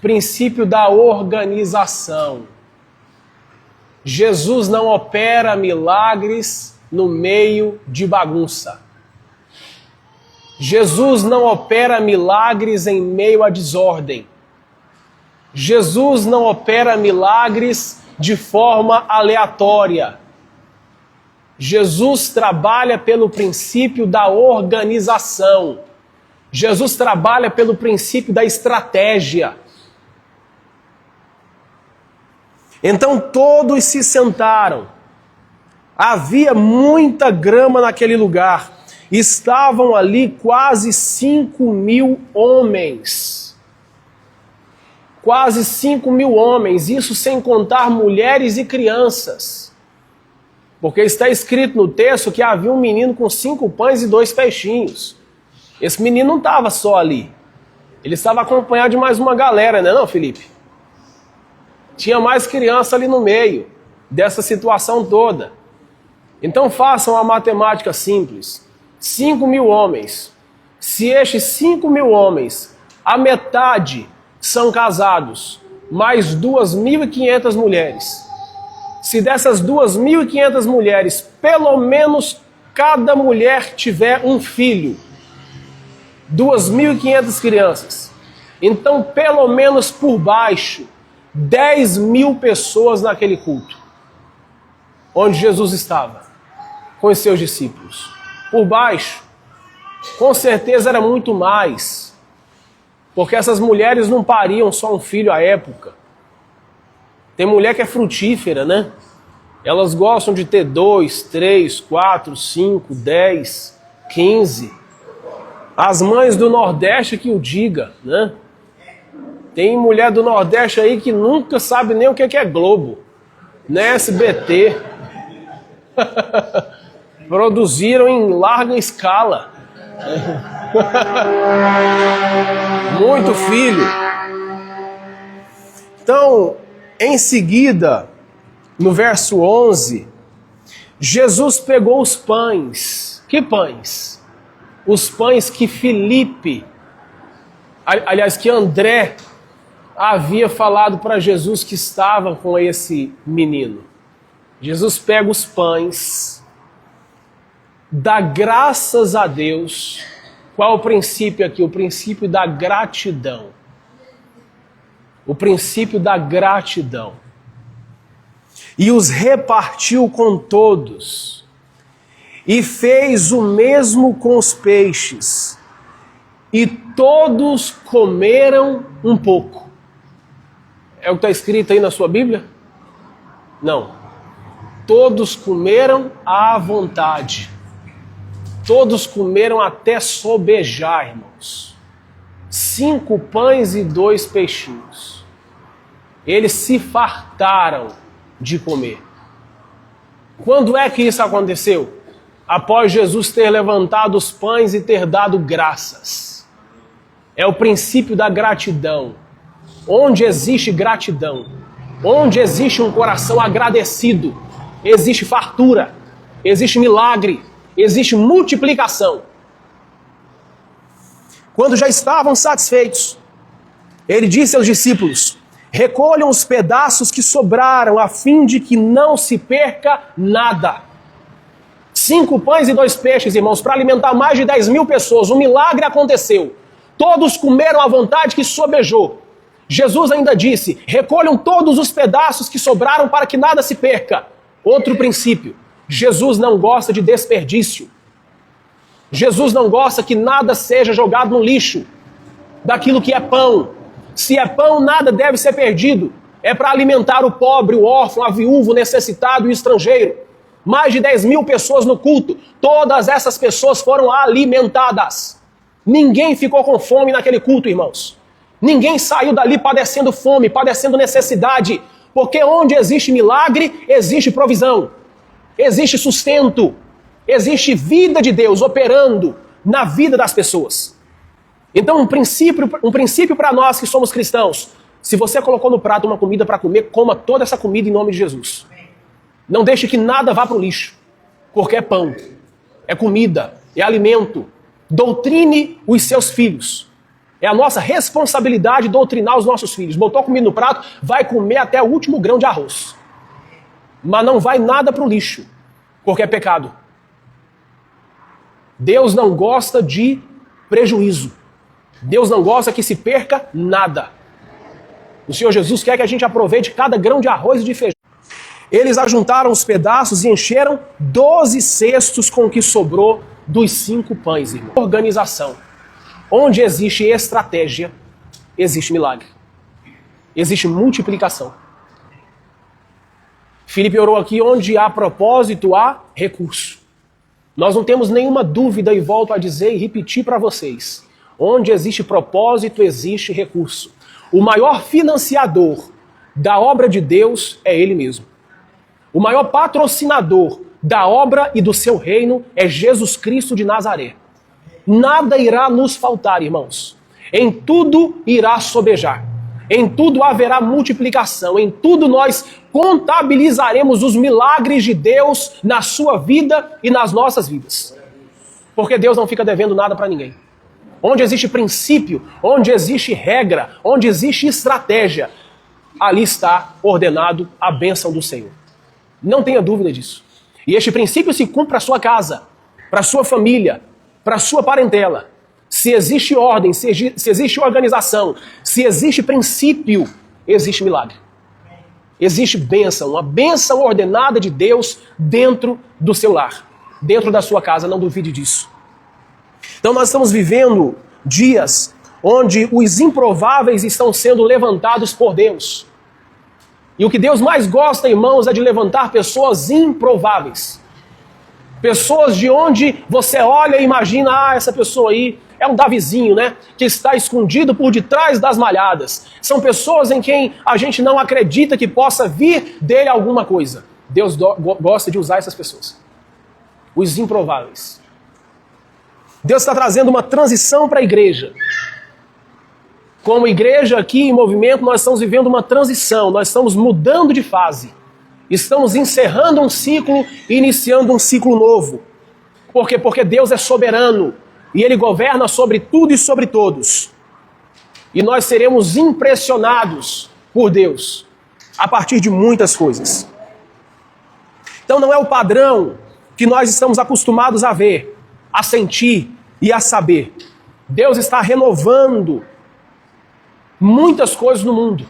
Princípio da organização. Jesus não opera milagres no meio de bagunça. Jesus não opera milagres em meio à desordem. Jesus não opera milagres de forma aleatória. Jesus trabalha pelo princípio da organização. Jesus trabalha pelo princípio da estratégia. Então todos se sentaram. Havia muita grama naquele lugar. Estavam ali quase 5.000 homens. Quase 5.000 homens, isso sem contar mulheres e crianças. Porque está escrito no texto que havia um menino com 5 pães e 2 peixinhos. Esse menino não estava só ali. Ele estava acompanhado de mais uma galera, não é não, Felipe? Tinha mais criança ali no meio dessa situação toda. Então façam a matemática simples. 5.000 homens. Se estes 5.000 homens, a metade são casados, mais 2.500 mulheres. Se dessas 2.500 mulheres, pelo menos cada mulher tiver um filho, 2.500 crianças, então pelo menos por baixo, 10.000 pessoas naquele culto, onde Jesus estava, com os seus discípulos. Por baixo, com certeza era muito mais, porque essas mulheres não pariam só um filho à época. Tem mulher que é frutífera, né? Elas gostam de ter 2, 3, 4, 5, 10, 15. As mães do Nordeste que o diga, né? Tem mulher do Nordeste aí que nunca sabe nem o que é Globo, nem SBT. Produziram em larga escala. Muito filho. Então, em seguida, no verso 11, Jesus pegou os pães. Que pães? Os pães que Filipe, aliás, que André havia falado para Jesus que estavam com esse menino. Jesus pega os pães, dá graças a Deus. Qual é o princípio aqui? O princípio da gratidão. O princípio da gratidão. E os repartiu com todos. E fez o mesmo com os peixes. E todos comeram um pouco. É o que está escrito aí na sua Bíblia? Não. Todos comeram à vontade. Todos comeram até sobejar, irmãos. 5 pães e 2 peixinhos. Eles se fartaram de comer. Quando é que isso aconteceu? Após Jesus ter levantado os pães e ter dado graças. É o princípio da gratidão. Onde existe gratidão, onde existe um coração agradecido, existe fartura, existe milagre, existe multiplicação. Quando já estavam satisfeitos, ele disse aos discípulos: recolham os pedaços que sobraram, a fim de que não se perca nada. 5 pães e 2 peixes, irmãos, para alimentar mais de 10.000 pessoas. Um milagre aconteceu. Todos comeram à vontade que sobejou. Jesus ainda disse: recolham todos os pedaços que sobraram para que nada se perca. Outro princípio: Jesus não gosta de desperdício. Jesus não gosta que nada seja jogado no lixo. Daquilo que é pão. Se é pão, nada deve ser perdido. É para alimentar o pobre, o órfão, a viúva, o necessitado e o estrangeiro. Mais de 10.000 pessoas no culto. Todas essas pessoas foram alimentadas. Ninguém ficou com fome naquele culto, irmãos. Ninguém saiu dali padecendo fome, padecendo necessidade. Porque onde existe milagre, existe provisão. Existe sustento. Existe vida de Deus operando na vida das pessoas. Então, um princípio para nós que somos cristãos: se você colocou no prato uma comida para comer, coma toda essa comida em nome de Jesus. Não deixe que nada vá para o lixo, porque é pão, é comida, é alimento. Doutrine os seus filhos. É a nossa responsabilidade doutrinar os nossos filhos. Botou comida no prato, vai comer até o último grão de arroz. Mas não vai nada para o lixo, porque é pecado. Deus não gosta de prejuízo. Deus não gosta que se perca nada. O Senhor Jesus quer que a gente aproveite cada grão de arroz e de feijão. Eles ajuntaram os pedaços e encheram 12 cestos com o que sobrou dos 5 pães, irmão. Organização. Onde existe estratégia, existe milagre. Existe multiplicação. Filipe orou aqui, onde há propósito, há recurso. Nós não temos nenhuma dúvida, e volto a dizer e repetir para vocês. Onde existe propósito, existe recurso. O maior financiador da obra de Deus é Ele mesmo. O maior patrocinador da obra e do seu reino é Jesus Cristo de Nazaré. Nada irá nos faltar, irmãos. Em tudo irá sobejar. Em tudo haverá multiplicação. Em tudo nós contabilizaremos os milagres de Deus na sua vida e nas nossas vidas. Porque Deus não fica devendo nada para ninguém. Onde existe princípio, onde existe regra, onde existe estratégia, ali está ordenado a bênção do Senhor. Não tenha dúvida disso. E este princípio se cumpre para a sua casa, para a sua família, para a sua parentela. Se existe ordem, se existe organização, se existe princípio, existe milagre. Existe bênção, uma bênção ordenada de Deus dentro do seu lar, dentro da sua casa, não duvide disso. Então nós estamos vivendo dias onde os improváveis estão sendo levantados por Deus. E o que Deus mais gosta, irmãos, é de levantar pessoas improváveis. Pessoas de onde você olha e imagina, essa pessoa aí é um Davizinho, né? Que está escondido por detrás das malhadas. São pessoas em quem a gente não acredita que possa vir dele alguma coisa. Deus gosta de usar essas pessoas. Os improváveis. Deus está trazendo uma transição para a igreja. Como igreja aqui em movimento, nós estamos vivendo uma transição. Nós estamos mudando de fase. Estamos encerrando um ciclo e iniciando um ciclo novo. Por quê? Porque Deus é soberano. E Ele governa sobre tudo e sobre todos. E nós seremos impressionados por Deus. A partir de muitas coisas. Então não é o padrão que nós estamos acostumados a ver, a sentir e a saber. Deus está renovando muitas coisas no mundo.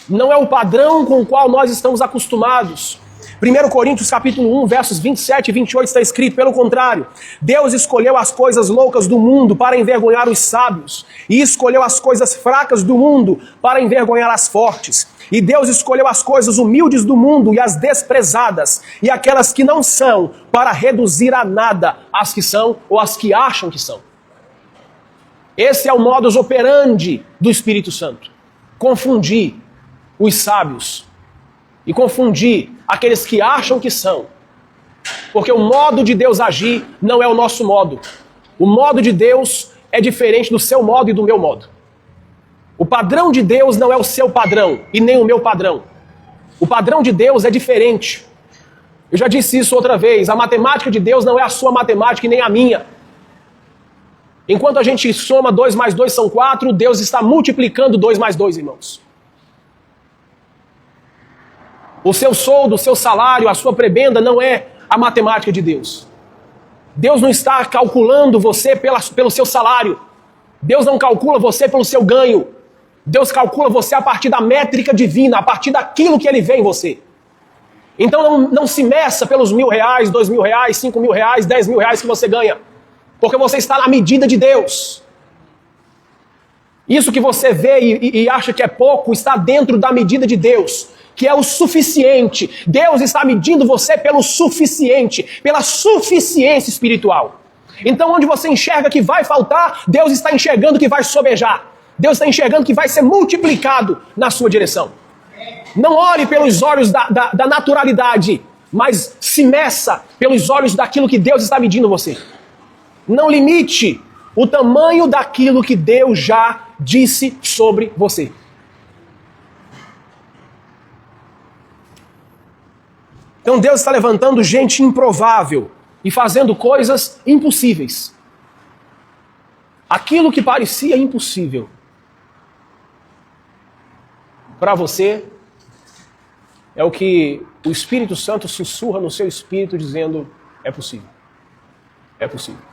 Não é o padrão com o qual nós estamos acostumados. 1 Coríntios capítulo 1, versos 27 e 28 está escrito, pelo contrário, Deus escolheu as coisas loucas do mundo para envergonhar os sábios, e escolheu as coisas fracas do mundo para envergonhar as fortes. E Deus escolheu as coisas humildes do mundo e as desprezadas, e aquelas que não são, para reduzir a nada as que são ou as que acham que são. Esse é o modus operandi do Espírito Santo. Confundir os sábios e confundir aqueles que acham que são. Porque o modo de Deus agir não é o nosso modo. O modo de Deus é diferente do seu modo e do meu modo. O padrão de Deus não é o seu padrão e nem o meu padrão. O padrão de Deus é diferente. Eu já disse isso outra vez. A matemática de Deus não é a sua matemática e nem a minha. Enquanto a gente soma 2 mais 2 são 4, Deus está multiplicando 2 mais 2, irmãos. O seu soldo, o seu salário, a sua prebenda não é a matemática de Deus. Deus não está calculando você pelo seu salário. Deus não calcula você pelo seu ganho. Deus calcula você a partir da métrica divina, a partir daquilo que Ele vê em você. Então não se meça pelos R$1.000, R$2.000, R$5.000, R$10.000 que você ganha. Porque você está na medida de Deus. Isso que você vê e acha que é pouco, está dentro da medida de Deus, que é o suficiente. Deus está medindo você pelo suficiente, pela suficiência espiritual. Então onde você enxerga que vai faltar, Deus está enxergando que vai sobejar. Deus está enxergando que vai ser multiplicado na sua direção. Não olhe pelos olhos da naturalidade, mas se meça pelos olhos daquilo que Deus está medindo você. Não limite o tamanho daquilo que Deus já disse sobre você. Então Deus está levantando gente improvável e fazendo coisas impossíveis. Aquilo que parecia impossível, para você, é o que o Espírito Santo sussurra no seu espírito dizendo, é possível. É possível.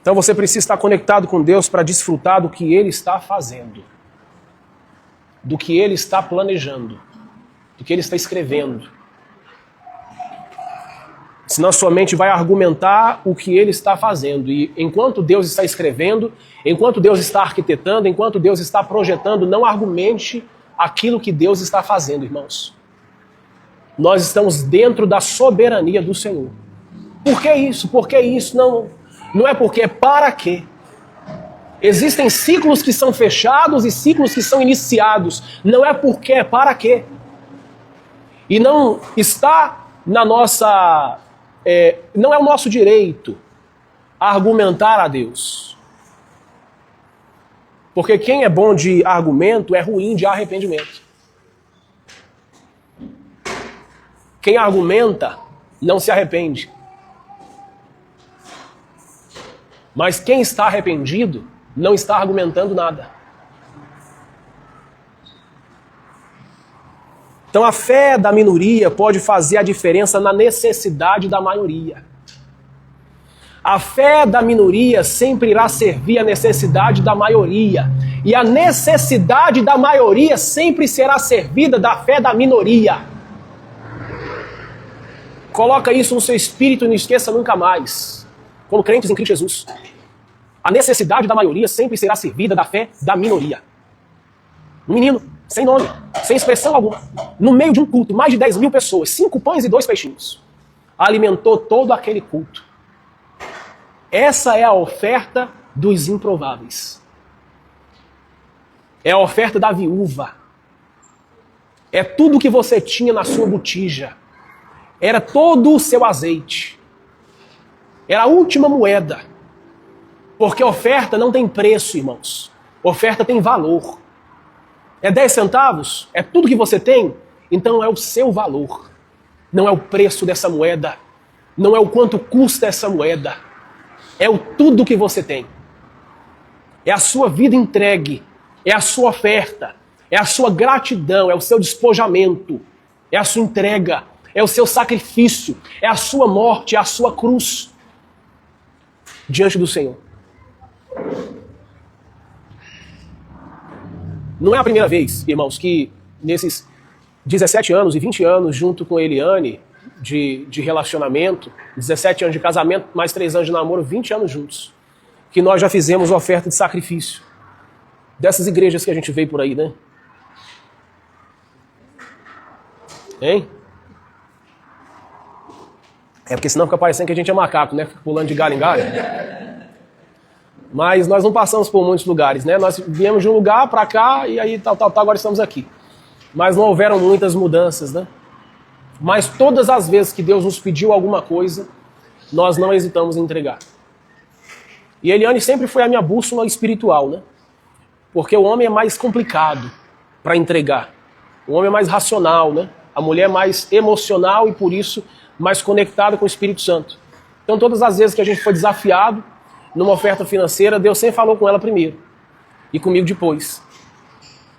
Então você precisa estar conectado com Deus para desfrutar do que Ele está fazendo, do que Ele está planejando, do que Ele está escrevendo. Senão sua mente vai argumentar o que Ele está fazendo. E enquanto Deus está escrevendo, enquanto Deus está arquitetando, enquanto Deus está projetando, não argumente aquilo que Deus está fazendo, irmãos. Nós estamos dentro da soberania do Senhor. Por que isso? Por que isso? Não é porque, é para quê? Existem ciclos que são fechados e ciclos que são iniciados. Não é porque, é para quê? E não está na nossa... não é o nosso direito argumentar a Deus. Porque quem é bom de argumento é ruim de arrependimento. Quem argumenta não se arrepende. Mas quem está arrependido não está argumentando nada. Então a fé da minoria pode fazer a diferença na necessidade da maioria. A fé da minoria sempre irá servir a necessidade da maioria. E a necessidade da maioria sempre será servida da fé da minoria. Coloca isso no seu espírito e não esqueça nunca mais. Como crentes em Cristo Jesus. A necessidade da maioria sempre será servida da fé da minoria. Um menino, sem nome, sem expressão alguma, no meio de um culto, mais de 10 mil pessoas, 5 pães e 2 peixinhos, alimentou todo aquele culto. Essa é a oferta dos improváveis. É a oferta da viúva. É tudo que você tinha na sua botija. Era todo o seu azeite. Era a última moeda. Porque oferta não tem preço, irmãos. Oferta tem valor. É 10 centavos? É tudo que você tem? Então é o seu valor. Não é o preço dessa moeda. Não é o quanto custa essa moeda. É o tudo que você tem. É a sua vida entregue. É a sua oferta. É a sua gratidão. É o seu despojamento. É a sua entrega. É o seu sacrifício. É a sua morte. É a sua cruz. Diante do Senhor. Não é a primeira vez, irmãos, que nesses 17 anos e 20 anos, junto com Eliane, de relacionamento, 17 anos de casamento, mais 3 anos de namoro, 20 anos juntos, que nós já fizemos oferta de sacrifício. Dessas igrejas que a gente vê por aí, né? Hein? É porque senão fica parecendo que a gente é macaco, né? Fica pulando de galho em galho. Mas nós não passamos por muitos lugares, né? Nós viemos de um lugar para cá e aí tal, agora estamos aqui. Mas não houveram muitas mudanças, né? Mas todas as vezes que Deus nos pediu alguma coisa, nós não hesitamos em entregar. E Eliane sempre foi a minha bússola espiritual, né? Porque o homem é mais complicado para entregar. O homem é mais racional, né? A mulher é mais emocional e por isso mais conectada com o Espírito Santo. Então todas as vezes que a gente foi desafiado numa oferta financeira, Deus sempre falou com ela primeiro. E comigo depois.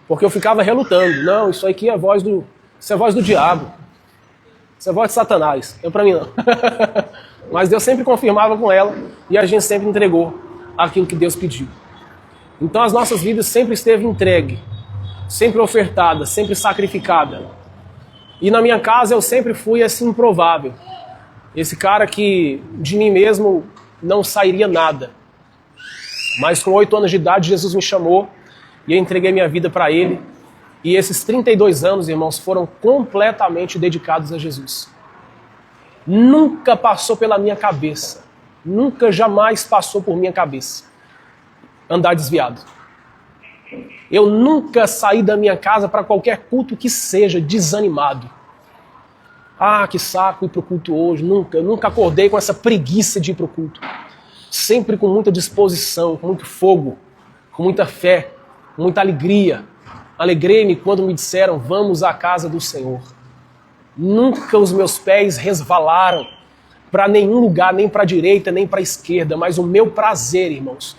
Porque eu ficava relutando. Não, isso aqui é a voz do... Isso é a voz do diabo. Isso é a voz de Satanás. Não é pra mim não. Mas Deus sempre confirmava com ela e a gente sempre entregou aquilo que Deus pediu. Então as nossas vidas sempre esteve entregue. Sempre ofertada, sempre sacrificada. E na minha casa eu sempre fui esse improvável. Esse cara que de mim mesmo não sairia nada. Mas com 8 anos de idade, Jesus me chamou e eu entreguei minha vida para Ele. E esses 32 anos, irmãos, foram completamente dedicados a Jesus. Nunca passou pela minha cabeça, nunca jamais passou por minha cabeça andar desviado. Eu nunca saí da minha casa para qualquer culto que seja desanimado. Ah, que saco ir para o culto hoje. Nunca. Eu nunca acordei com essa preguiça de ir para o culto. Sempre com muita disposição, com muito fogo, com muita fé, com muita alegria. Alegrei-me quando me disseram, vamos à casa do Senhor. Nunca os meus pés resvalaram para nenhum lugar, nem para a direita, nem para a esquerda, mas o meu prazer, irmãos,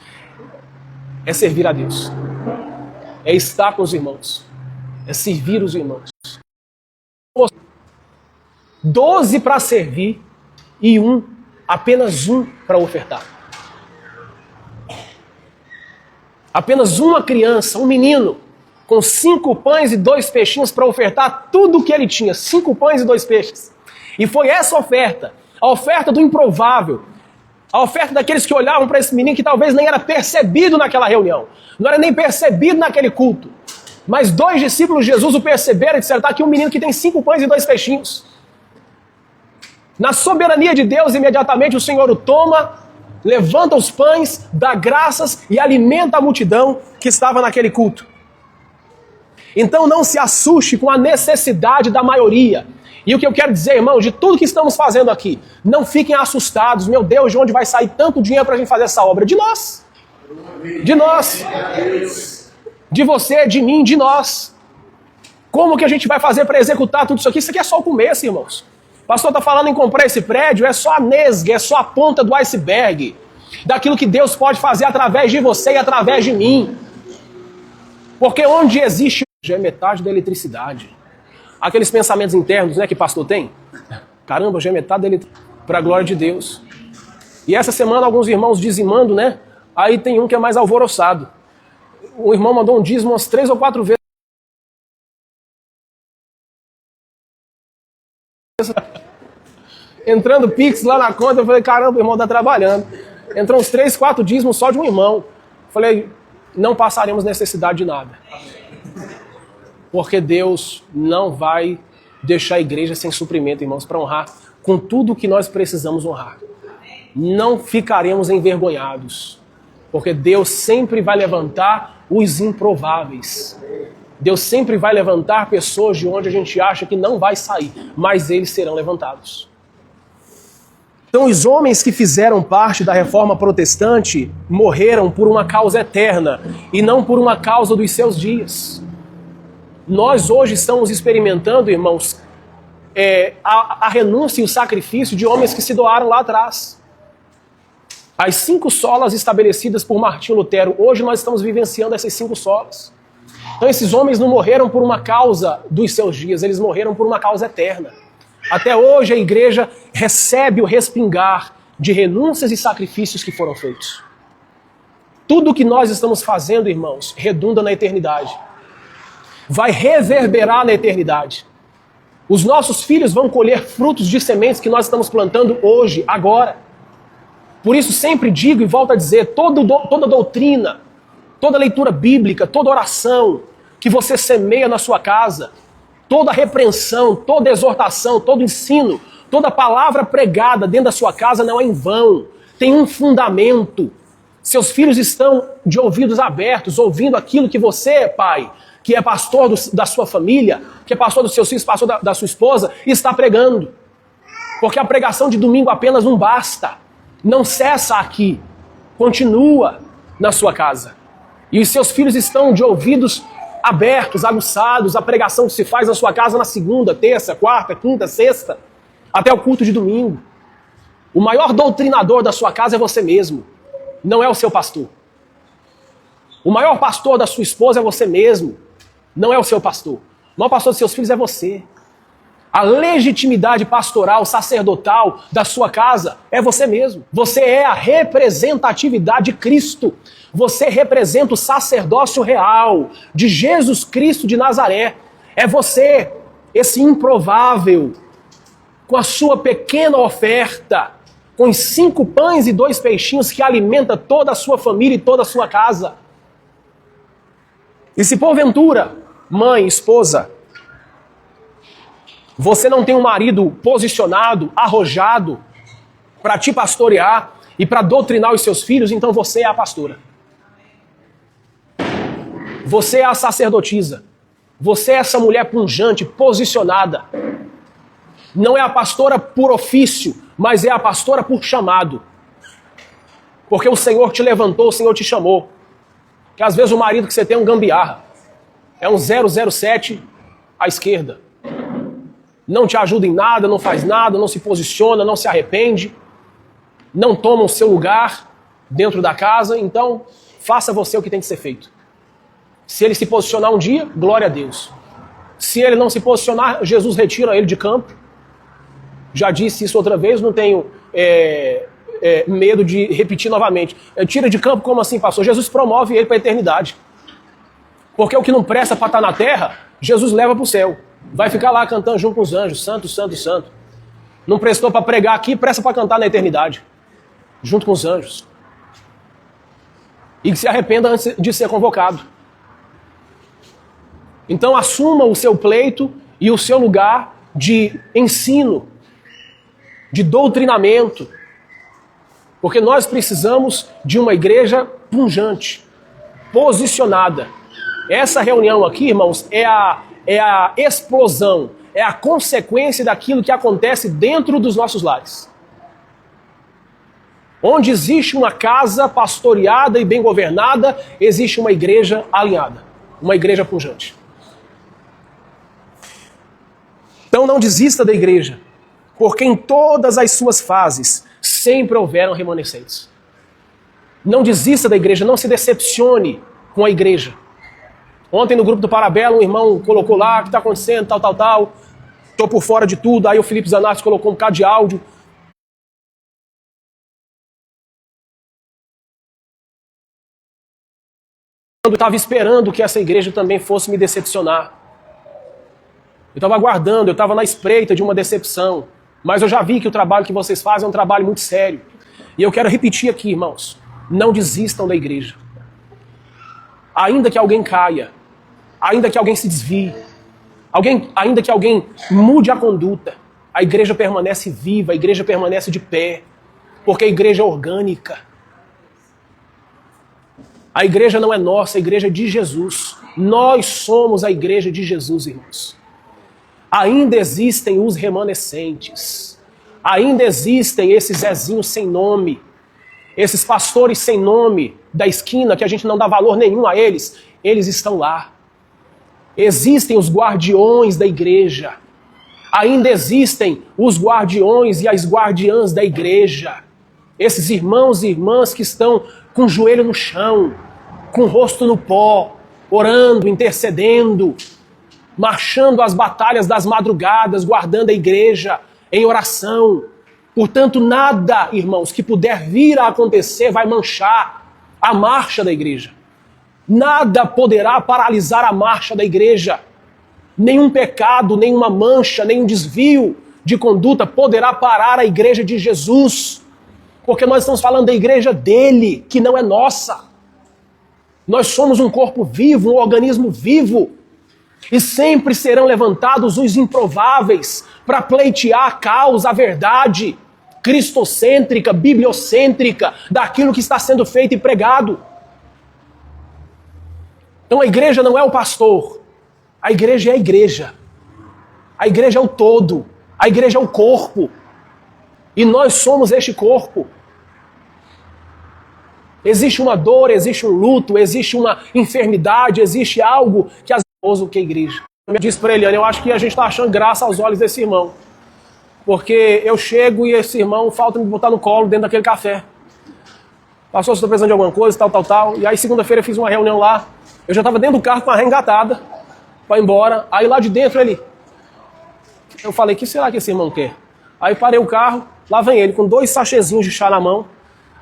é servir a Deus. É estar com os irmãos. É servir os irmãos. 12 para servir e apenas um para ofertar. Apenas uma criança, um menino, com 5 pães e 2 peixinhos para ofertar tudo o que ele tinha. 5 pães e 2 peixes. E foi essa oferta, a oferta do improvável, a oferta daqueles que olhavam para esse menino que talvez nem era percebido naquela reunião, não era nem percebido naquele culto. Mas 2 discípulos de Jesus o perceberam e disseram, está aqui um menino que tem 5 pães e 2 peixinhos. Na soberania de Deus, imediatamente o Senhor o toma, levanta os pães, dá graças e alimenta a multidão que estava naquele culto. Então não se assuste com a necessidade da maioria. E o que eu quero dizer, irmãos, de tudo que estamos fazendo aqui, não fiquem assustados. Meu Deus, de onde vai sair tanto dinheiro para a gente fazer essa obra? De nós. De nós. De você, de mim, de nós. Como que a gente vai fazer para executar tudo isso aqui? Isso aqui é só o começo, irmãos. O pastor está falando em comprar esse prédio, é só a nesga, é só a ponta do iceberg. Daquilo que Deus pode fazer através de você e através de mim. Porque onde existe já é metade da eletricidade. Aqueles pensamentos internos, né, que pastor tem. Caramba, já é metade da eletricidade. Para a glória de Deus. E essa semana alguns irmãos dizimando, né? Aí tem um que é mais alvoroçado. O irmão mandou um dízimo umas 3 ou 4 vezes. Entrando Pix lá na conta, eu falei, caramba, o irmão está trabalhando. Entrou uns 3, 4 dízimos só de um irmão. Falei, não passaremos necessidade de nada. Porque Deus não vai deixar a igreja sem suprimento, irmãos, para honrar com tudo o que nós precisamos honrar. Não ficaremos envergonhados. Porque Deus sempre vai levantar os improváveis. Deus sempre vai levantar pessoas de onde a gente acha que não vai sair, mas eles serão levantados. Então os homens que fizeram parte da reforma protestante morreram por uma causa eterna e não por uma causa dos seus dias. Nós hoje estamos experimentando, irmãos, a renúncia e o sacrifício de homens que se doaram lá atrás. As 5 solas estabelecidas por Martinho Lutero, hoje nós estamos vivenciando essas 5 solas. Então esses homens não morreram por uma causa dos seus dias, eles morreram por uma causa eterna. Até hoje a igreja recebe o respingar de renúncias e sacrifícios que foram feitos. Tudo o que nós estamos fazendo, irmãos, redunda na eternidade. Vai reverberar na eternidade. Os nossos filhos vão colher frutos de sementes que nós estamos plantando hoje, agora. Por isso sempre digo e volto a dizer, toda doutrina, toda leitura bíblica, toda oração que você semeia na sua casa, toda repreensão, toda exortação, todo ensino, toda palavra pregada dentro da sua casa não é em vão. Tem um fundamento. Seus filhos estão de ouvidos abertos, ouvindo aquilo que você, pai, que é pastor da sua família, que é pastor dos seus filhos, pastor da sua esposa, está pregando. Porque a pregação de domingo apenas não basta. Não cessa aqui. Continua na sua casa. E os seus filhos estão de ouvidos abertos, aguçados, a pregação que se faz na sua casa na segunda, terça, quarta, quinta, sexta, até o culto de domingo. O maior doutrinador da sua casa é você mesmo, não é o seu pastor. O maior pastor da sua esposa é você mesmo, não é o seu pastor. O maior pastor dos seus filhos é você. A legitimidade pastoral, sacerdotal da sua casa é você mesmo. Você é a representatividade de Cristo. Você representa o sacerdócio real de Jesus Cristo de Nazaré. É você, esse improvável, com a sua pequena oferta, com os 5 pães e 2 peixinhos que alimenta toda a sua família e toda a sua casa. E se porventura, mãe, esposa, você não tem um marido posicionado, arrojado, para te pastorear e para doutrinar os seus filhos, então você é a pastora. Você é a sacerdotisa. Você é essa mulher pujante, posicionada. Não é a pastora por ofício, mas é a pastora por chamado. Porque o Senhor te levantou, o Senhor te chamou. Que às vezes o marido que você tem é um gambiarra. É um 007 à esquerda. não te ajuda em nada, não faz nada, não se posiciona, não se arrepende, não toma o seu lugar dentro da casa, então faça você o que tem que ser feito. Se ele se posicionar um dia, glória a Deus. Se ele não se posicionar, Jesus retira ele de campo. Já disse isso outra vez, não tenho medo de repetir novamente. Tira de campo, como assim, pastor? Jesus promove ele para a eternidade. Porque o que não presta para estar na terra, Jesus leva para o céu. Vai ficar lá cantando junto com os anjos, santo, santo, santo. Não prestou para pregar aqui, presta para cantar na eternidade. Junto com os anjos. E que se arrependa antes de ser convocado. Então assuma o seu pleito e o seu lugar de ensino, de doutrinamento. Porque nós precisamos de uma igreja pujante, posicionada. Essa reunião aqui, irmãos, é a explosão, é a consequência daquilo que acontece dentro dos nossos lares. Onde existe uma casa pastoreada e bem governada, existe uma igreja alinhada, uma igreja pujante. Então não desista da igreja, porque em todas as suas fases sempre houveram remanescentes. Não desista da igreja, não se decepcione com a igreja. Ontem no grupo do Parabelo, um irmão colocou lá, o que está acontecendo, tal. Estou por fora de tudo. Aí o Felipe Zanatti colocou um bocado de áudio. Eu estava esperando que essa igreja também fosse me decepcionar. Eu estava aguardando, eu estava na espreita de uma decepção. Mas eu já vi que o trabalho que vocês fazem é um trabalho muito sério. E eu quero repetir aqui, irmãos. Não desistam da igreja. Ainda que alguém caia, ainda que alguém se desvie, ainda que alguém mude a conduta, a igreja permanece viva, a igreja permanece de pé, porque a igreja é orgânica. A igreja não é nossa, a igreja é de Jesus. Nós somos a igreja de Jesus, irmãos. Ainda existem os remanescentes. Ainda existem esses Zezinhos sem nome. Esses pastores sem nome da esquina, que a gente não dá valor nenhum a eles. Eles estão lá. Existem os guardiões da igreja. Ainda existem os guardiões e as guardiãs da igreja. Esses irmãos e irmãs que estão com o joelho no chão, com o rosto no pó, orando, intercedendo, marchando as batalhas das madrugadas, guardando a igreja em oração. Portanto, nada, irmãos, que puder vir a acontecer vai manchar a marcha da igreja. Nada poderá paralisar a marcha da igreja. Nenhum pecado, nenhuma mancha, nenhum desvio de conduta poderá parar a igreja de Jesus. Porque nós estamos falando da igreja dele, que não é nossa. Nós somos um corpo vivo, um organismo vivo. E sempre serão levantados os improváveis para pleitear a causa, a verdade cristocêntrica, bibliocêntrica, daquilo que está sendo feito e pregado. Então a igreja não é o pastor, a igreja é a igreja. A igreja é o todo, a igreja é o corpo. E nós somos este corpo. Existe uma dor, existe um luto, existe uma enfermidade, existe algo que as que a igreja. Eu disse para Eliane, eu acho que a gente está achando graça aos olhos desse irmão. Porque eu chego e esse irmão falta me botar no colo dentro daquele café. Pastor, você está precisando de alguma coisa, tal. E aí segunda-feira eu fiz uma reunião lá. Eu já estava dentro do carro com a reengatada para ir embora. Aí lá de dentro eu falei, o que será que esse irmão quer? Aí parei o carro, lá vem ele com 2 sachezinhos de chá na mão.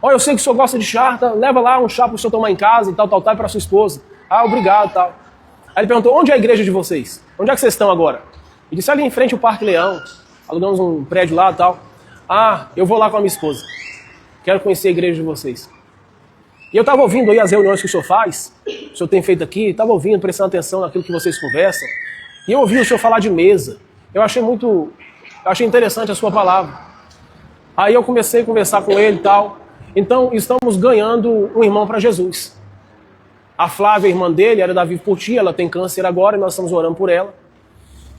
Olha, eu sei que o senhor gosta de chá, tá? Leva lá um chá para o senhor tomar em casa e tal, e para sua esposa. Ah, obrigado, tal. Aí ele perguntou, onde é a igreja de vocês? Onde é que vocês estão agora? Ele disse, ali em frente ao Parque Leão. Alugamos um prédio lá e tal. Ah, eu vou lá com a minha esposa. Quero conhecer a igreja de vocês. E eu estava ouvindo aí as reuniões que o senhor faz. O senhor tem feito aqui. Estava ouvindo, prestando atenção naquilo que vocês conversam. E eu ouvi o senhor falar de mesa. Eu achei interessante a sua palavra. Aí eu comecei a conversar com ele e tal. Então, estamos ganhando um irmão para Jesus. A Flávia, a irmã dele, era da Vive por Ti, ela tem câncer agora e nós estamos orando por ela.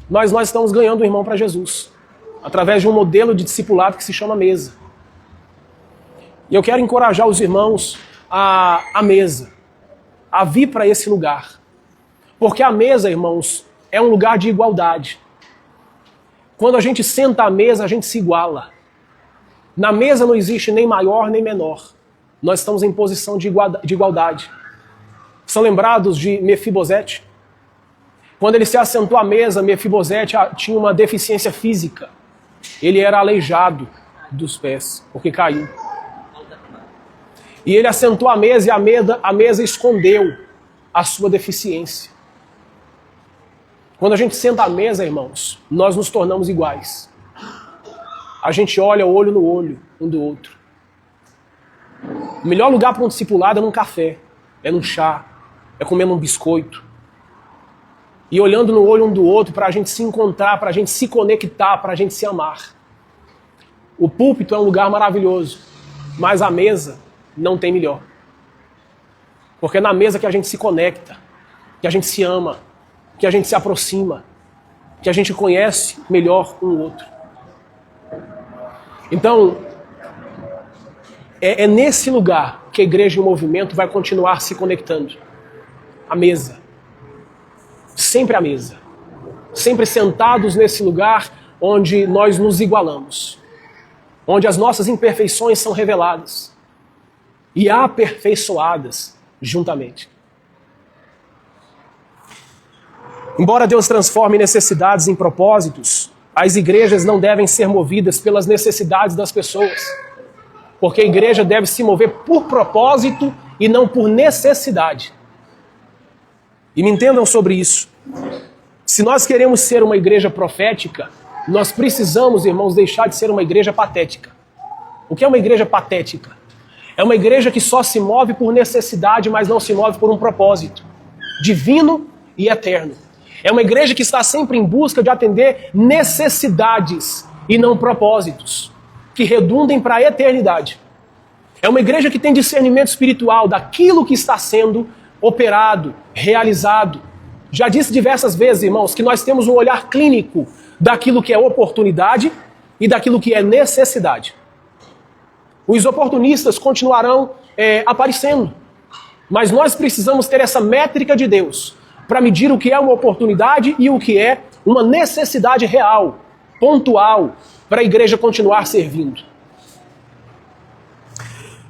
Mas nós estamos ganhando um irmão para Jesus, através de um modelo de discipulado que se chama mesa. E eu quero encorajar os irmãos à mesa, a vir para esse lugar. Porque a mesa, irmãos, é um lugar de igualdade. Quando a gente senta à mesa, a gente se iguala. Na mesa não existe nem maior nem menor. Nós estamos em posição de igualdade. São lembrados de Mefibosete? Quando ele se assentou à mesa, Mefibosete tinha uma deficiência física. Ele era aleijado dos pés, porque caiu. E ele assentou à mesa e a mesa escondeu a sua deficiência. Quando a gente senta à mesa, irmãos, nós nos tornamos iguais. A gente olha olho no olho um do outro. O melhor lugar para um discipulado é num café, é num chá, é comendo um biscoito. E olhando no olho um do outro para a gente se encontrar, para a gente se conectar, para a gente se amar. O púlpito é um lugar maravilhoso, mas a mesa não tem melhor. Porque é na mesa que a gente se conecta, que a gente se ama, que a gente se aproxima, que a gente conhece melhor um outro. Então, é nesse lugar que a igreja em movimento vai continuar se conectando. A mesa. Sempre a mesa. Sempre sentados nesse lugar onde nós nos igualamos. Onde as nossas imperfeições são reveladas. E aperfeiçoadas juntamente. Embora Deus transforme necessidades em propósitos, as igrejas não devem ser movidas pelas necessidades das pessoas. Porque a igreja deve se mover por propósito e não por necessidade. E me entendam sobre isso. Se nós queremos ser uma igreja profética, nós precisamos, irmãos, deixar de ser uma igreja patética. O que é uma igreja patética? É uma igreja que só se move por necessidade, mas não se move por um propósito divino e eterno. É uma igreja que está sempre em busca de atender necessidades e não propósitos, que redundem para a eternidade. É uma igreja que tem discernimento espiritual daquilo que está sendo operado, realizado. Já disse diversas vezes, irmãos, que nós temos um olhar clínico daquilo que é oportunidade e daquilo que é necessidade. Os oportunistas continuarão aparecendo, mas nós precisamos ter essa métrica de Deus para medir o que é uma oportunidade e o que é uma necessidade real, pontual, para a igreja continuar servindo.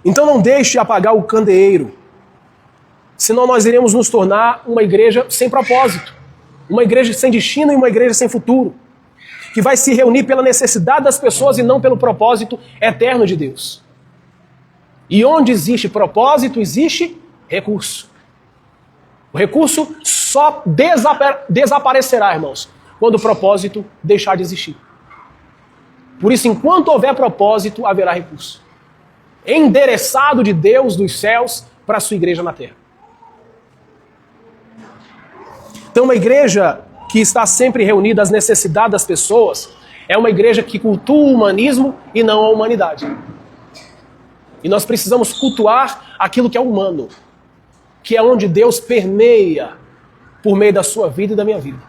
Então não deixe apagar o candeeiro, senão nós iremos nos tornar uma igreja sem propósito, uma igreja sem destino e uma igreja sem futuro, que vai se reunir pela necessidade das pessoas e não pelo propósito eterno de Deus. E onde existe propósito, existe recurso. O recurso só desaparecerá, irmãos, quando o propósito deixar de existir. Por isso, enquanto houver propósito, haverá recurso. Endereçado de Deus dos céus para a sua igreja na terra. Então, uma igreja que está sempre reunida às necessidades das pessoas é uma igreja que cultua o humanismo e não a humanidade. E nós precisamos cultuar aquilo que é humano, que é onde Deus permeia por meio da sua vida e da minha vida.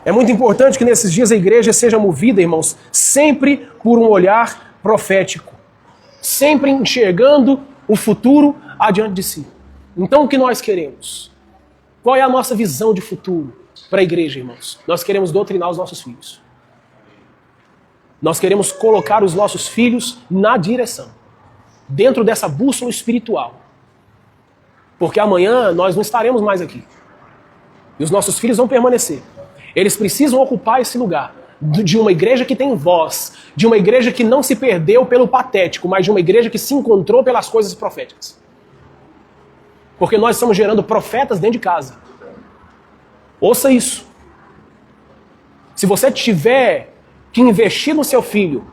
É muito importante que nesses dias a igreja seja movida, irmãos, sempre por um olhar profético, sempre enxergando o futuro adiante de si. Então o que nós queremos? Qual é a nossa visão de futuro para a igreja, irmãos? Nós queremos doutrinar os nossos filhos. Nós queremos colocar os nossos filhos na direção, dentro dessa bússola espiritual. Porque amanhã nós não estaremos mais aqui. E os nossos filhos vão permanecer. Eles precisam ocupar esse lugar de uma igreja que tem voz, de uma igreja que não se perdeu pelo patético, mas de uma igreja que se encontrou pelas coisas proféticas. Porque nós estamos gerando profetas dentro de casa. Ouça isso. Se você tiver que investir no seu filho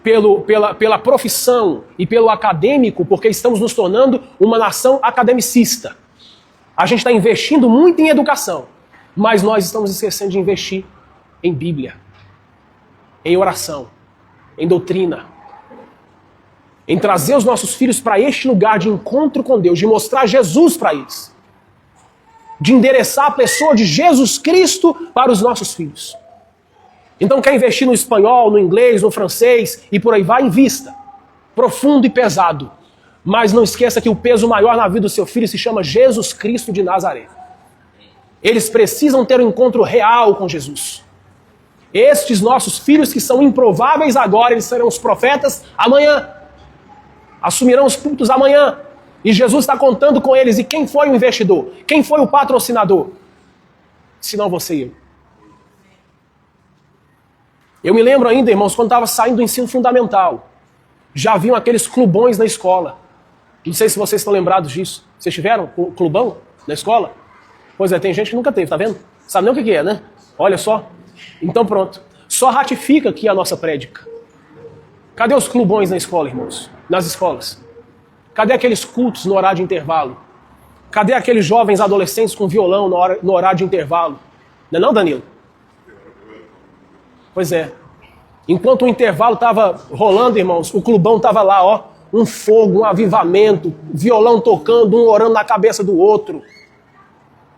pela profissão e pelo acadêmico, porque estamos nos tornando uma nação academicista. A gente está investindo muito em educação, mas nós estamos esquecendo de investir em Bíblia, em oração, em doutrina, em trazer os nossos filhos para este lugar de encontro com Deus, de mostrar Jesus para eles, de endereçar a pessoa de Jesus Cristo para os nossos filhos. Então quer investir no espanhol, no inglês, no francês e por aí vai, invista. Profundo e pesado. Mas não esqueça que o peso maior na vida do seu filho se chama Jesus Cristo de Nazaré. Eles precisam ter um encontro real com Jesus. Estes nossos filhos que são improváveis agora, eles serão os profetas amanhã. Assumirão os púlpitos amanhã. E Jesus está contando com eles. E quem foi o investidor? Quem foi o patrocinador? Se não você e eu. Eu me lembro ainda, irmãos, quando estava saindo do ensino fundamental. Já haviam aqueles clubões na escola. Não sei se vocês estão lembrados disso. Vocês tiveram clubão na escola? Pois é, tem gente que nunca teve, tá vendo? Sabe nem o que é, né? Olha só. Então pronto. Só ratifica aqui a nossa prédica. Cadê os clubões na escola, irmãos? Nas escolas? Cadê aqueles cultos no horário de intervalo? Cadê aqueles jovens adolescentes com violão no horário de intervalo? Não é não, Danilo? Pois é. Enquanto o intervalo estava rolando, irmãos, o clubão estava lá, ó. Um fogo, um avivamento, violão tocando, um orando na cabeça do outro.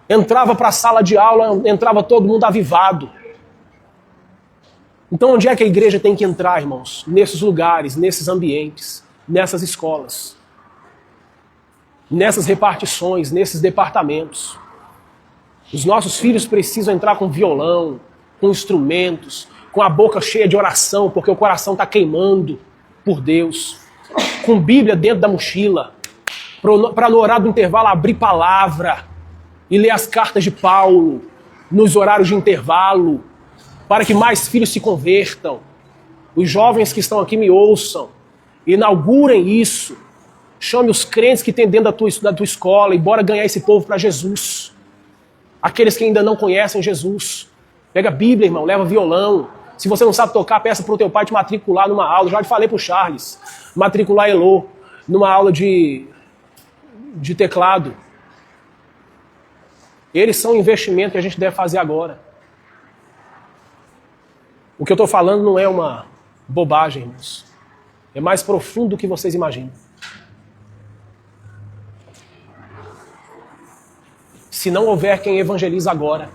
Entrava para a sala de aula, entrava todo mundo avivado. Então onde é que a igreja tem que entrar, irmãos? Nesses lugares, nesses ambientes, nessas escolas, nessas repartições, nesses departamentos. Os nossos filhos precisam entrar com violão, com instrumentos, com a boca cheia de oração, porque o coração está queimando por Deus. Com Bíblia dentro da mochila, para no horário do intervalo abrir palavra e ler as cartas de Paulo nos horários de intervalo, para que mais filhos se convertam. Os jovens que estão aqui me ouçam, inaugurem isso. Chame os crentes que tem dentro da tua escola e bora ganhar esse povo para Jesus. Aqueles que ainda não conhecem Jesus. Pega a Bíblia, irmão, leva violão. Se você não sabe tocar, peça para o teu pai te matricular numa aula. Já te falei para o Charles, matricular Elô numa aula de teclado. Eles são um investimento que a gente deve fazer agora. O que eu estou falando não é uma bobagem, irmãos. É mais profundo do que vocês imaginam. Se não houver quem evangeliza agora,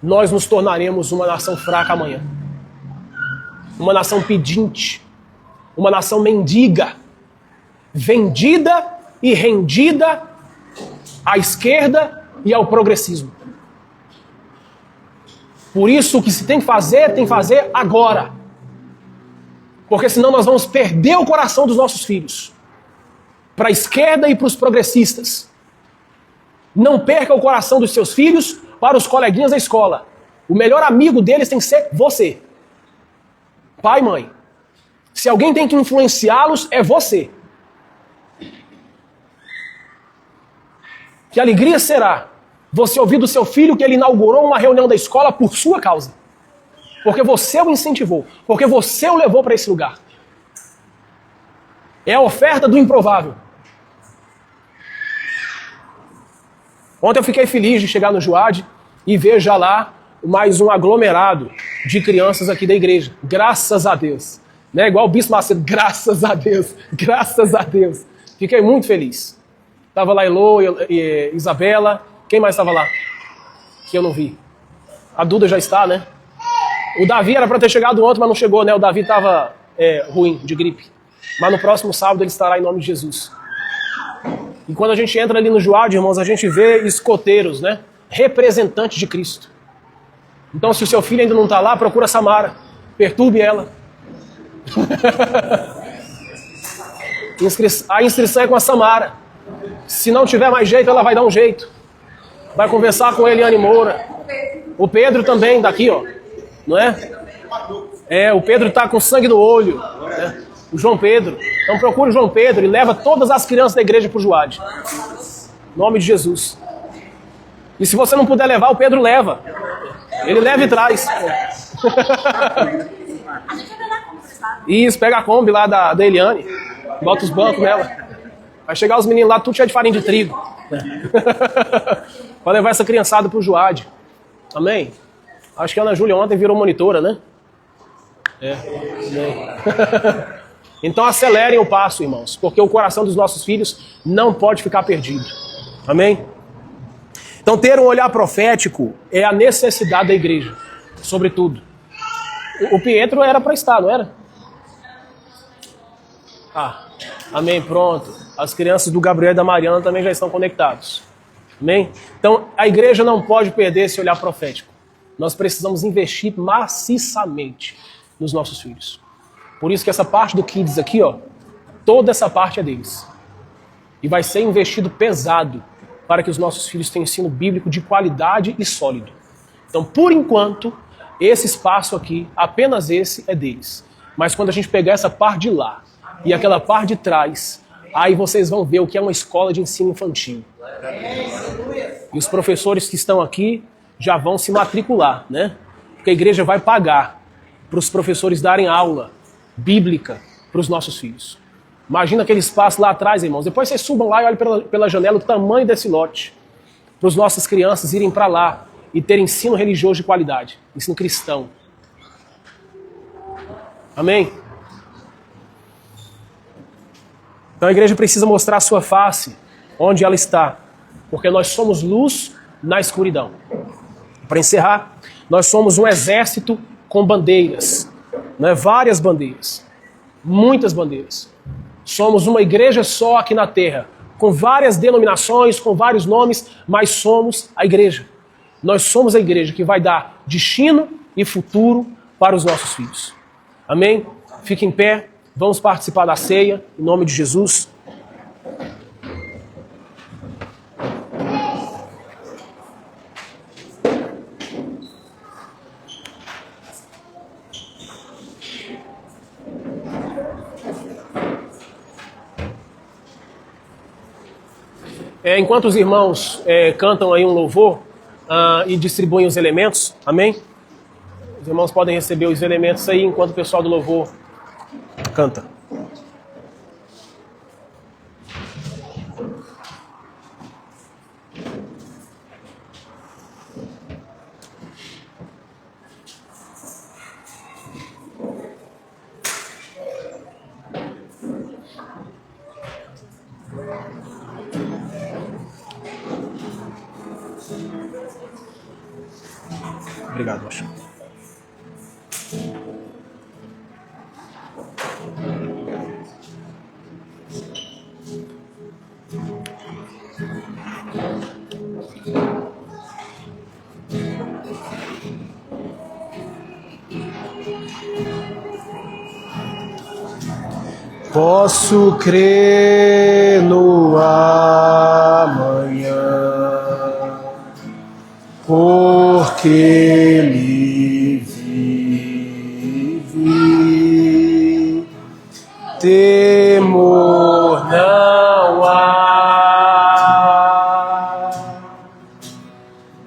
nós nos tornaremos uma nação fraca amanhã. Uma nação pedinte. Uma nação mendiga. Vendida e rendida à esquerda e ao progressismo. Por isso o que se tem que fazer agora. Porque senão nós vamos perder o coração dos nossos filhos. Para a esquerda e para os progressistas. Não perca o coração dos seus filhos para os coleguinhas da escola. O melhor amigo deles tem que ser você. Pai e mãe. Se alguém tem que influenciá-los, é você. Que alegria será você ouvir do seu filho que ele inaugurou uma reunião da escola por sua causa. Porque você o incentivou. Porque você o levou para esse lugar. É a oferta do improvável. Ontem eu fiquei feliz de chegar no Juad e ver já lá mais um aglomerado de crianças aqui da igreja. Graças a Deus. Né? Igual o Bispo Macedo, graças a Deus. Graças a Deus. Fiquei muito feliz. Estava lá Elô, Isabela. Quem mais estava lá? Que eu não vi. A Duda já está, né? O Davi era para ter chegado ontem, mas não chegou, né? O Davi estava ruim, de gripe. Mas no próximo sábado ele estará em nome de Jesus. E quando a gente entra ali no Juad, irmãos, a gente vê escoteiros, né? Representantes de Cristo. Então, se o seu filho ainda não está lá, procura a Samara. Perturbe ela. A inscrição é com a Samara. Se não tiver mais jeito, ela vai dar um jeito. Vai conversar com a Eliane Moura. O Pedro também, daqui, ó. Não é? O Pedro está com sangue no olho. Né? O João Pedro. Então procure o João Pedro e leva todas as crianças da igreja para o Juad. Em nome de Jesus. E se você não puder levar, o Pedro leva. Ele leva e traz. Isso, pega a Kombi lá da Eliane. Bota os bancos nela. Vai chegar os meninos lá tudo cheio de farinha de trigo. Vai levar essa criançada para o Juad. Amém? Acho que a Ana Júlia ontem virou monitora, né? Então acelerem o passo, irmãos, porque o coração dos nossos filhos não pode ficar perdido. Amém? Então ter um olhar profético é a necessidade da igreja, sobretudo. O Pietro era para estar, não era? Amém, pronto. As crianças do Gabriel e da Mariana também já estão conectados. Amém? Então, a igreja não pode perder esse olhar profético. Nós precisamos investir maciçamente nos nossos filhos. Por isso que essa parte do Kids aqui, ó, toda essa parte é deles. E vai ser investido pesado para que os nossos filhos tenham ensino bíblico de qualidade e sólido. Então, por enquanto, esse espaço aqui, apenas esse, é deles. Mas quando a gente pegar essa parte de lá e aquela parte de trás, aí vocês vão ver o que é uma escola de ensino infantil. E os professores que estão aqui já vão se matricular, né? Porque a igreja vai pagar para os professores darem aula bíblica para os nossos filhos. Imagina aquele espaço lá atrás, irmãos. Depois vocês subam lá e olhem pela janela o tamanho desse lote. Para as nossas crianças irem para lá e terem ensino religioso de qualidade. Ensino cristão. Amém? Então a igreja precisa mostrar a sua face, onde ela está. Porque nós somos luz na escuridão. Para encerrar, nós somos um exército com bandeiras. Né? Várias bandeiras. Muitas bandeiras. Somos uma igreja só aqui na terra, com várias denominações, com vários nomes, mas somos a igreja. Nós somos a igreja que vai dar destino e futuro para os nossos filhos. Amém? Fique em pé, vamos participar da ceia, em nome de Jesus. Enquanto os irmãos cantam aí um louvor e distribuem os elementos, amém? Os irmãos podem receber os elementos aí enquanto o pessoal do louvor canta. Obrigado, Baixo. Posso crer no amanhã, porque Ele vive, temor não há,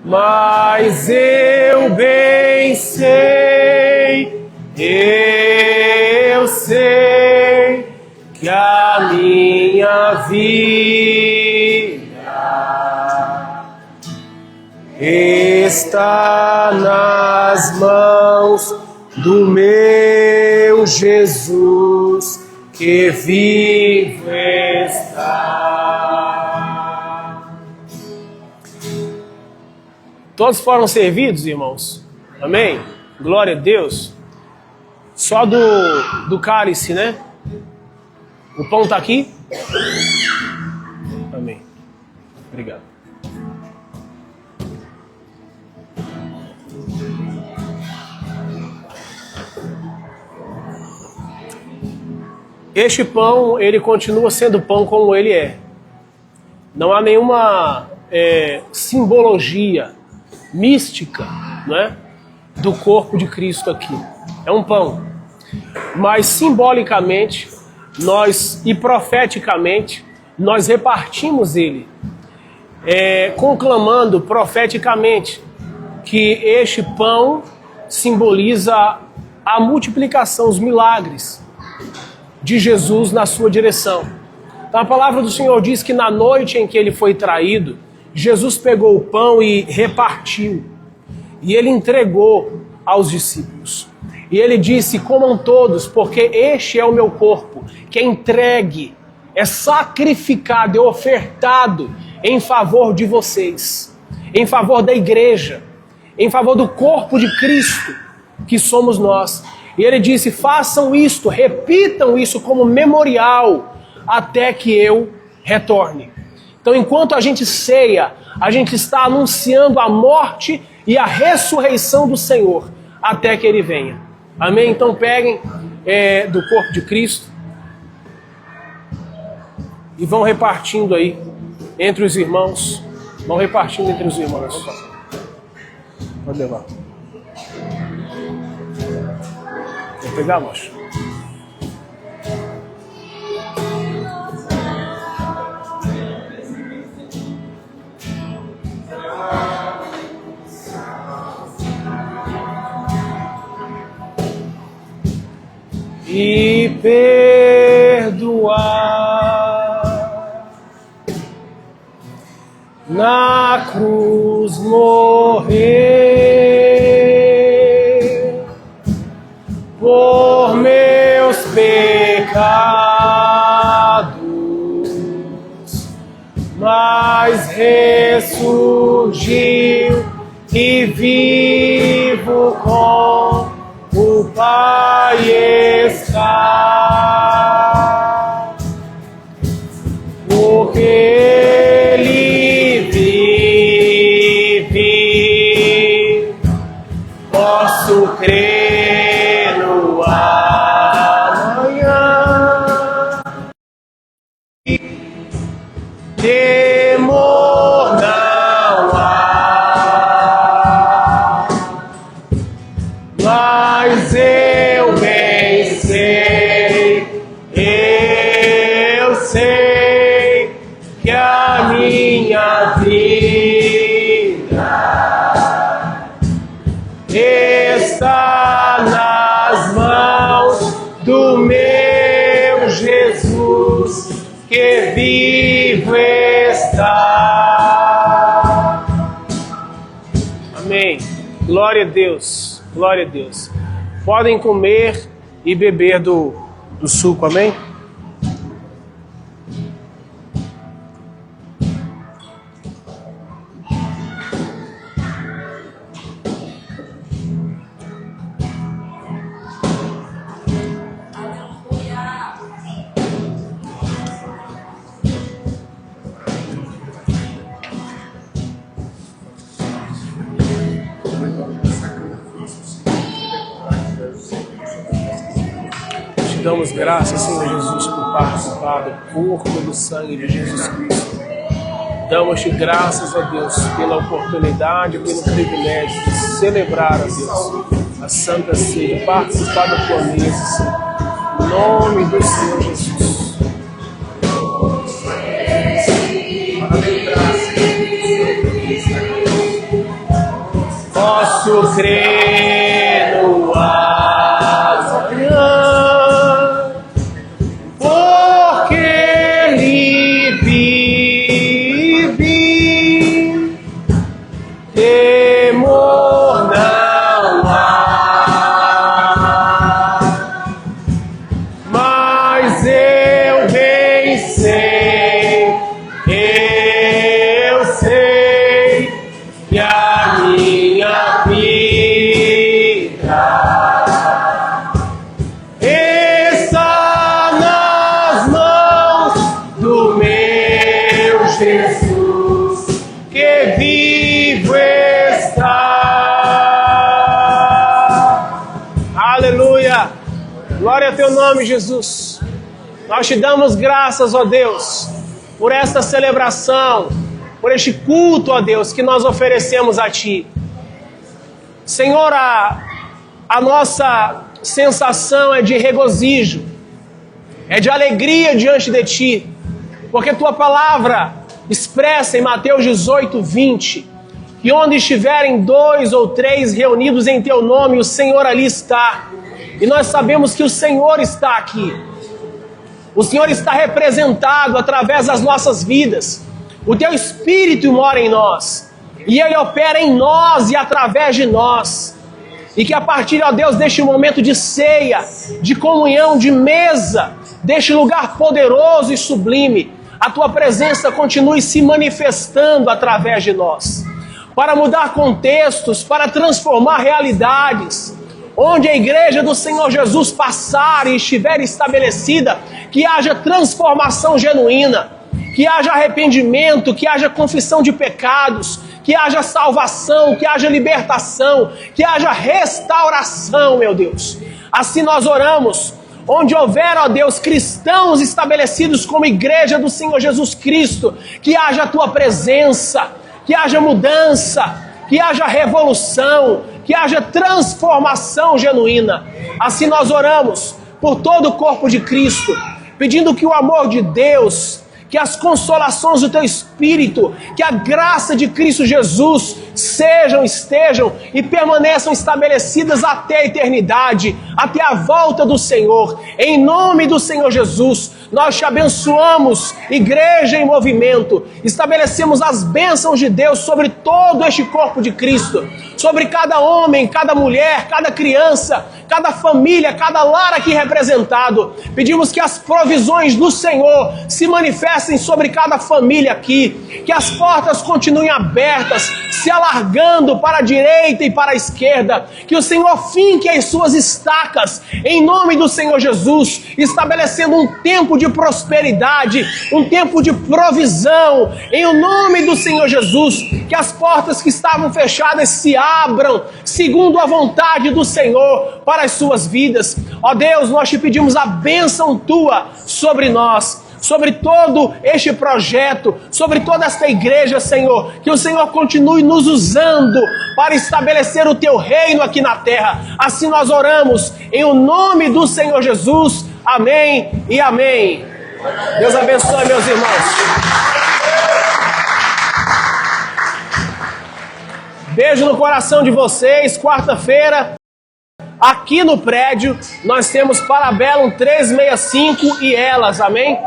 mas eu bem sei, eu sei que a minha vida está nas mãos do meu Jesus, que vivo está. Todos foram servidos, irmãos? Amém? Glória a Deus. Só do cálice, né? O pão está aqui? Amém. Obrigado. Este pão, ele continua sendo pão como ele é. Não há nenhuma simbologia mística, né, do corpo de Cristo aqui. É um pão. Mas simbolicamente, e profeticamente, nós repartimos ele, conclamando profeticamente que este pão simboliza a multiplicação, os milagres de Jesus na sua direção. Então a palavra do Senhor diz que na noite em que ele foi traído, Jesus pegou o pão e repartiu. E ele entregou aos discípulos. E ele disse: comam todos, porque este é o meu corpo, que é entregue, é sacrificado, é ofertado em favor de vocês, em favor da igreja, em favor do corpo de Cristo, que somos nós. E ele disse: façam isto, repitam isso como memorial, até que eu retorne. Então, enquanto a gente ceia, a gente está anunciando a morte e a ressurreição do Senhor, até que Ele venha. Amém? Então peguem do corpo de Cristo e vão repartindo aí entre os irmãos. Vão repartindo entre os irmãos. Pode levar. Vou pegar, moço. E perdoar, na cruz morrer, por meus pecados, mas ressurgiu e vivo com o Pai está, porque Ele vive, posso crer no amanhã, temor não há, mas eu bem sei que a minha vida está nas mãos do meu Jesus, que vivo está. Amém. Glória a Deus. Glória a Deus. Podem comer e beber do suco, amém? Damos graças, Senhor Jesus, por participar do corpo e do sangue de Jesus Cristo. Damos-te graças, ó Deus, pela oportunidade, pelo privilégio de celebrar, ó Deus, a Santa Ceia, participar da tua mesa, Senhor. Em nome do Senhor Jesus. Posso crer no Glória a teu nome, Jesus. Nós te damos graças, ó Deus, por esta celebração, por este culto, ó Deus, que nós oferecemos a ti. Senhor, a nossa sensação é de regozijo, é de alegria diante de ti, porque tua palavra expressa em Mateus 18:20, que onde estiverem 2 ou 3 reunidos em teu nome, o Senhor ali está. E nós sabemos que o Senhor está aqui. O Senhor está representado através das nossas vidas. O teu Espírito mora em nós. E Ele opera em nós e através de nós. E que a partir, ó Deus, deste momento de ceia, de comunhão, de mesa, deste lugar poderoso e sublime, a tua presença continue se manifestando através de nós. Para mudar contextos, para transformar realidades. Onde a igreja do Senhor Jesus passar e estiver estabelecida, que haja transformação genuína, que haja arrependimento, que haja confissão de pecados, que haja salvação, que haja libertação, que haja restauração, meu Deus. Assim nós oramos. Onde houver, ó Deus, cristãos estabelecidos como igreja do Senhor Jesus Cristo, que haja a tua presença, que haja mudança, que haja revolução, que haja transformação genuína. Assim nós oramos por todo o corpo de Cristo, pedindo que o amor de Deus, que as consolações do teu Espírito, que a graça de Cristo Jesus estejam e permaneçam estabelecidas até a eternidade, até a volta do Senhor. Em nome do Senhor Jesus, nós te abençoamos, igreja em movimento, estabelecemos as bênçãos de Deus sobre todo este corpo de Cristo, sobre cada homem, cada mulher, cada criança, cada família, cada lar aqui representado. Pedimos que as provisões do Senhor se manifestem sobre cada família aqui, que as portas continuem abertas, se alargando para a direita e para a esquerda, que o Senhor finque as suas estacas, em nome do Senhor Jesus, estabelecendo um tempo de prosperidade, um tempo de provisão, em nome do Senhor Jesus, que as portas que estavam fechadas se abram, segundo a vontade do Senhor, para as suas vidas. Ó Deus, nós te pedimos a bênção tua sobre nós, sobre todo este projeto, sobre toda esta igreja, Senhor, que o Senhor continue nos usando para estabelecer o teu reino aqui na terra. Assim nós oramos, em o nome do Senhor Jesus, amém e amém. Deus abençoe, meus irmãos. Beijo no coração de vocês. Quarta-feira, aqui no prédio, nós temos Parabellum 365 e elas, amém?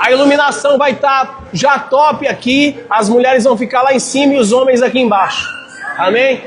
A iluminação vai estar já top aqui, as mulheres vão ficar lá em cima e os homens aqui embaixo, amém?